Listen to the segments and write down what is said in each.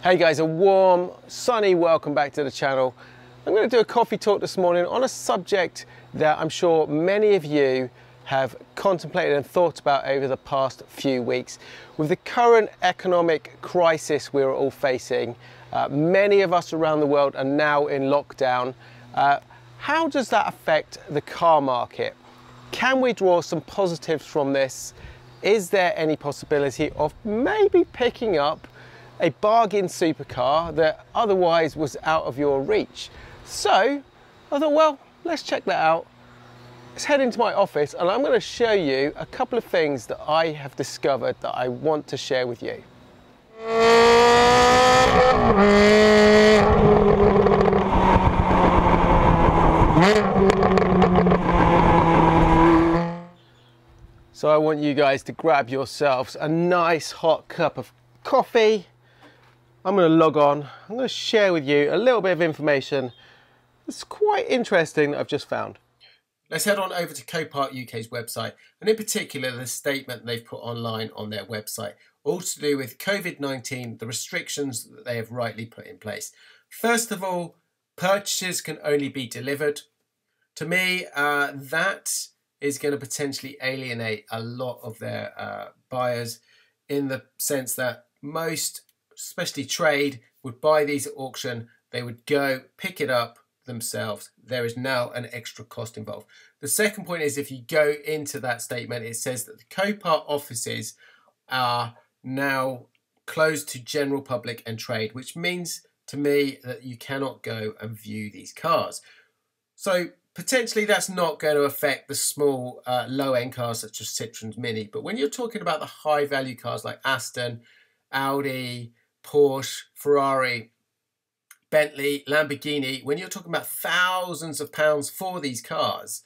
Hey guys, a warm, sunny welcome back to the channel. I'm going to do a coffee talk this morning on a subject that I'm sure many of you have contemplated and thought about over the past few weeks. With the current economic crisis we're all facing, many of us around the world are now in lockdown. How does that affect the car market? Can we draw some positives from this? Is there any possibility of maybe picking up a bargain supercar that otherwise was out of your reach? So I thought, well, let's check that out. Let's head into my office and I'm going to show you a couple of things that I have discovered that I want to share with you. So I want you guys to grab yourselves a nice hot cup of coffee. I'm going to log on. I'm going to share with you a little bit of information that's quite interesting that I've just found. Let's head on over to Copart UK's website, and in particular the statement they've put online on their website, all to do with COVID-19, the restrictions that they have rightly put in place. First of all, purchases can only be delivered. To me, that is going to potentially alienate a lot of their buyers, in the sense that most, especially trade, would buy these at auction. They would go pick it up themselves. There is now an extra cost involved. The second point is, if you go into that statement, it says that the Copart offices are now closed to general public and trade, which means to me that you cannot go and view these cars. So potentially that's not going to affect the small low-end cars such as Citroen's Mini. But when you're talking about the high-value cars like Aston, Audi, Porsche, Ferrari, Bentley, Lamborghini, when you're talking about thousands of pounds for these cars,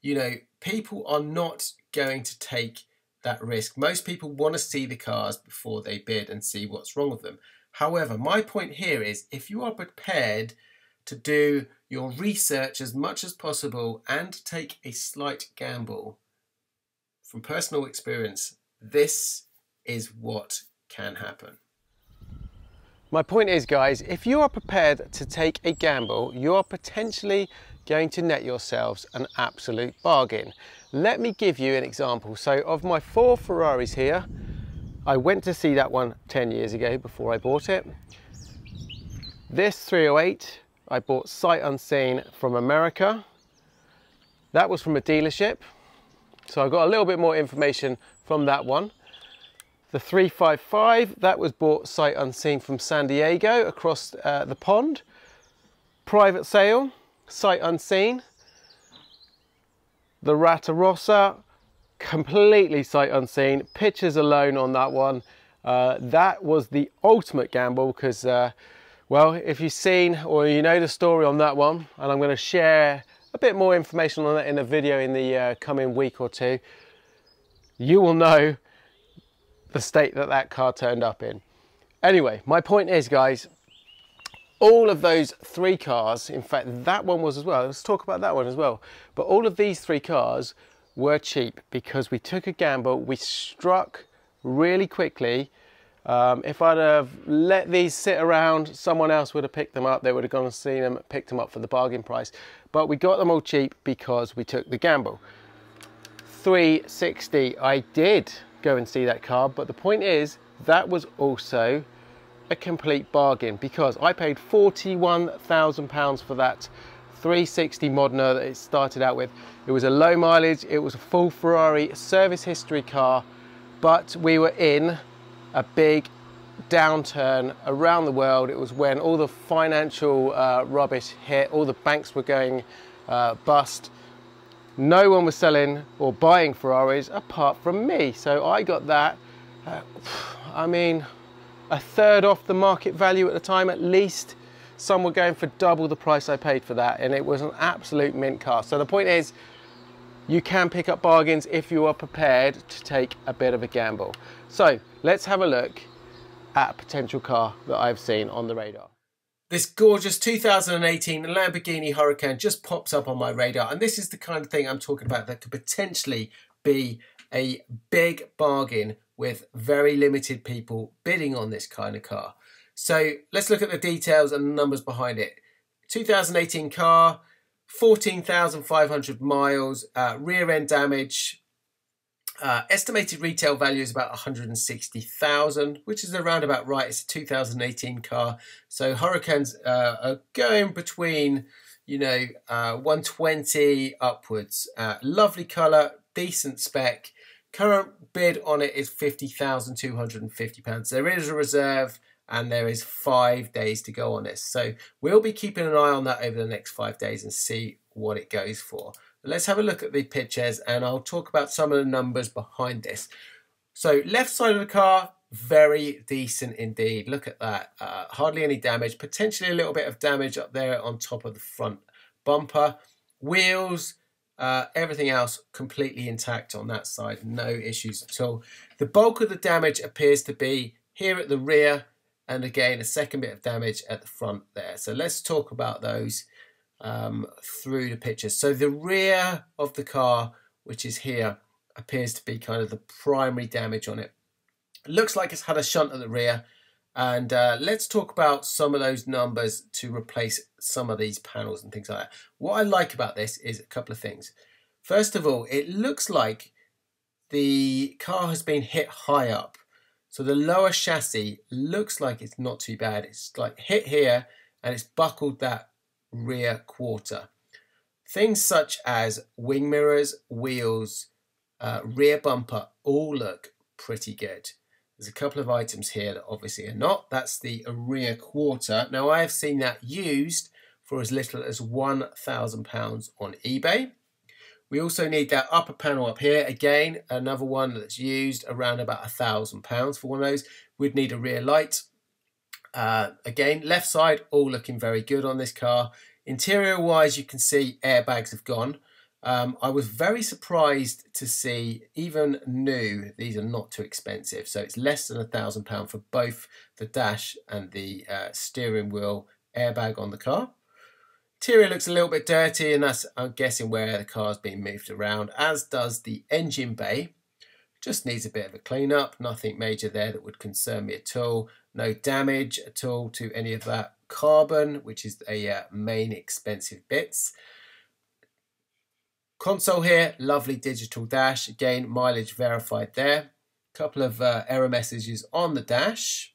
you know, people are not going to take that risk. Most people want to see the cars before they bid and see what's wrong with them. However, my point here is, if you are prepared to do your research as much as possible and take a slight gamble, from personal experience, this is what can happen. My point is, guys, if you are prepared to take a gamble, you are potentially going to net yourselves an absolute bargain. Let me give you an example. So of my 4 Ferraris here, I went to see that one 10 years ago before I bought it. This 308, I bought sight unseen from America. That was from a dealership. So I got a little bit more information from that one. The 355, that was bought sight unseen from San Diego across the pond. Private sale, sight unseen. The Ratarossa, completely sight unseen. Pictures alone on that one. That was the ultimate gamble because, well, if you've seen or you know the story on that one, and I'm going to share a bit more information on that in a video in the coming week or two, you will know the state that that car turned up in. Anyway, my point is, guys, all of those 3 cars, in fact that one was as well, let's talk about that one as well, but all of these 3 cars were cheap because we took a gamble. We struck really quickly. If I'd have let these sit around, someone else would have picked them up. They would have gone and seen them, picked them up for the bargain price, but we got them all cheap because we took the gamble. 360, I did go and see that car, but the point is that was also a complete bargain because I paid £41,000 for that 360 Modena that it started out with. It was a low mileage, it was a full Ferrari service history car, but we were in a big downturn around the world. It was when all the financial rubbish hit, all the banks were going bust. No one was selling or buying Ferraris apart from me. So I got that, I mean, a third off the market value at the time at least. Some were going for double the price I paid for that, and it was an absolute mint car. So the point is, you can pick up bargains if you are prepared to take a bit of a gamble. So let's have a look at a potential car that I've seen on the radar. This gorgeous 2018 Lamborghini Huracan just pops up on my radar, and this is the kind of thing I'm talking about that could potentially be a big bargain with very limited people bidding on this kind of car. So let's look at the details and the numbers behind it. 2018 car, 14,500 miles, rear end damage. Estimated retail value is about 160,000, which is around about right. It's a 2018 car. So Huracans are going between, 120 upwards. Lovely colour, decent spec. Current bid on it is £50,250. There is a reserve and there is 5 days to go on this. So we'll be keeping an eye on that over the next 5 days and see what it goes for. Let's have a look at the pictures and I'll talk about some of the numbers behind this. So left side of the car, very decent indeed. Look at that. Hardly any damage, potentially a little bit of damage up there on top of the front bumper. Wheels, everything else completely intact on that side. No issues at all. The bulk of the damage appears to be here at the rear, and again, a second bit of damage at the front there. So let's talk about those through the pictures. So the rear of the car, which is here, appears to be kind of the primary damage on it. It looks like it's had a shunt at the rear, and let's talk about some of those numbers to replace some of these panels and things like that. What I like about this is a couple of things. First of all, it looks like the car has been hit high up. So the lower chassis looks like it's not too bad. It's like hit here and it's buckled that rear quarter. Things such as wing mirrors, wheels, rear bumper all look pretty good. There's a couple of items here that obviously are not. That's the rear quarter. Now I have seen that used for as little as £1,000 on eBay. We also need that upper panel up here. Again, another one that's used around about £1,000 for one of those. We'd need a rear light. Again, left side, all looking very good on this car. Interior wise, you can see airbags have gone. I was very surprised to see, even new, these are not too expensive. So it's less than £1,000 for both the dash and the steering wheel airbag on the car. Interior looks a little bit dirty, and that's, I'm guessing, where the car's been moved around, as does the engine bay. Just needs a bit of a clean up. Nothing major there that would concern me at all. No damage at all to any of that carbon, which is a main expensive bits. Console here, lovely digital dash. Again, mileage verified there. Couple of error messages on the dash.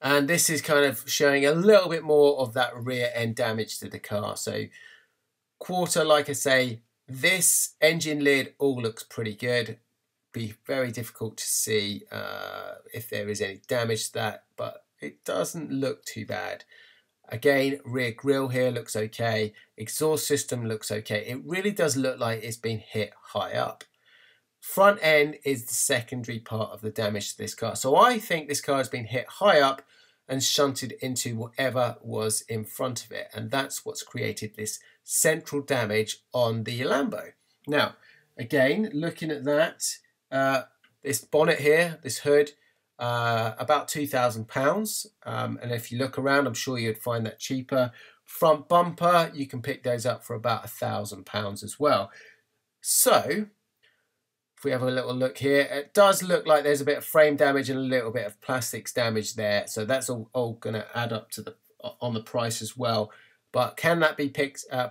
And this is kind of showing a little bit more of that rear end damage to the car. So quarter, like I say, this engine lid all looks pretty good. Be very difficult to see if there is any damage to that, but it doesn't look too bad. Again, rear grille here looks okay. Exhaust system looks okay. It really does look like it's been hit high up. Front end is the secondary part of the damage to this car. So I think this car has been hit high up and shunted into whatever was in front of it. And that's what's created this central damage on the Lambo. Now, again, looking at that, this bonnet here, this hood, about £2,000. And if you look around, I'm sure you'd find that cheaper. Front bumper, you can pick those up for about £1,000 as well. So if we have a little look here, it does look like there's a bit of frame damage and a little bit of plastics damage there. So that's all going to add up to the on the price as well. But can that be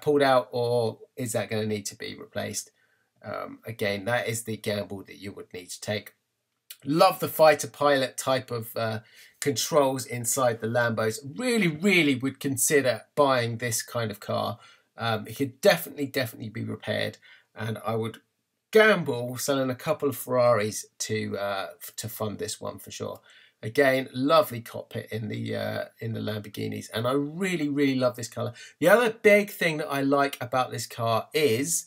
pulled out, or is that going to need to be replaced? Again, that is the gamble that you would need to take. Love the fighter pilot type of controls inside the Lambos. Really would consider buying this kind of car. It could definitely be repaired, and I would gamble selling a couple of Ferraris to fund this one for sure. Again, lovely cockpit in the Lamborghinis, and I really love this colour. The other big thing that I like about this car is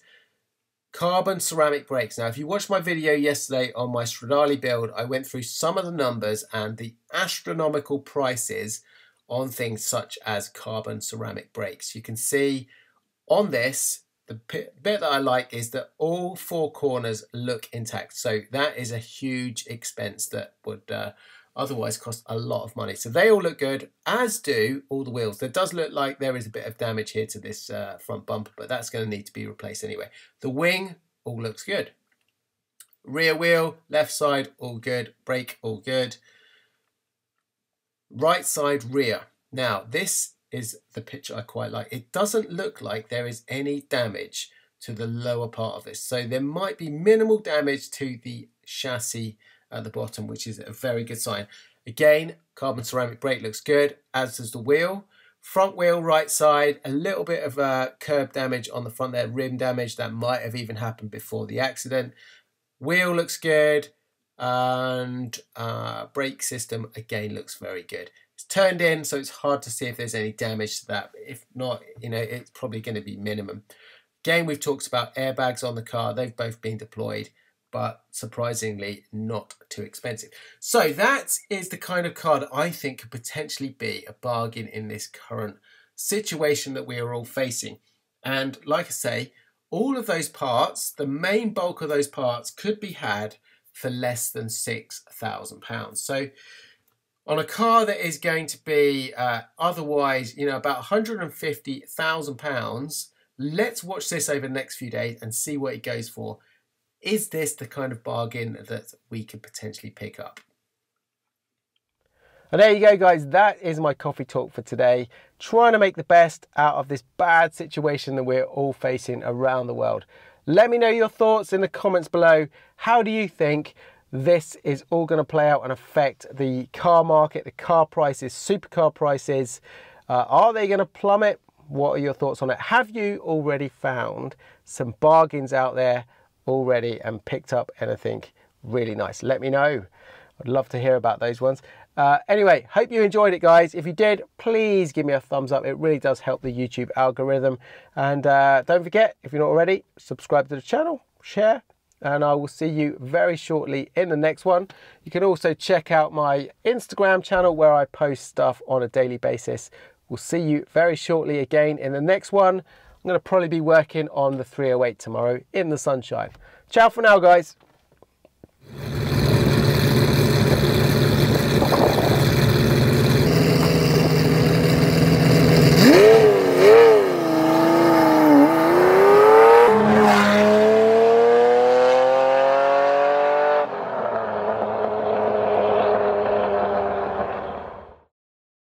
carbon ceramic brakes. Now, if you watched my video yesterday on my Stradale build, I went through some of the numbers and the astronomical prices on things such as carbon ceramic brakes. You can see on this, the bit that I like is that all four corners look intact. So that is a huge expense that would otherwise cost a lot of money. So they all look good, as do all the wheels. There does look like there is a bit of damage here to this front bumper, but that's going to need to be replaced anyway. The wing all looks good. Rear wheel, left side, all good. Brake, all good. right side rear. Now, this is the picture I quite like. It doesn't look like there is any damage to the lower part of this. So there might be minimal damage to the chassis at the bottom, which is a very good sign. Again, carbon ceramic brake looks good, as does the wheel. Front wheel, right side, a little bit of curb damage on the front there, rim damage that might have even happened before the accident. Wheel looks good, and brake system again looks very good. It's turned in, so it's hard to see if there's any damage to that. If not, you know, it's probably going to be minimum. Again, we've talked about airbags on the car. They've both been deployed, but surprisingly not too expensive. So that is the kind of car that I think could potentially be a bargain in this current situation that we are all facing. And like I say, all of those parts, the main bulk of those parts, could be had for less than £6,000. So on a car that is going to be otherwise, you know, about £150,000, let's watch this over the next few days and see what it goes for. Is this the kind of bargain that we could potentially pick up? And there you go, guys. That is my coffee talk for today. Trying to make the best out of this bad situation that we're all facing around the world. Let me know your thoughts in the comments below. How do you think this is all going to play out and affect the car market, the car prices, supercar prices? Are they going to plummet? What are your thoughts on it? Have you already found some bargains out there already and picked up anything really nice? Let me know. I'd love to hear about those ones. Anyway, hope you enjoyed it, guys. If you did, please give me a thumbs up. It really does help the YouTube algorithm. And don't forget, if you're not already, subscribe to the channel, share, and I will see you very shortly in the next one. You can also check out my Instagram channel where I post stuff on a daily basis. We'll see you very shortly again in the next one. I'm going to probably be working on the 308 tomorrow in the sunshine. Ciao for now, guys.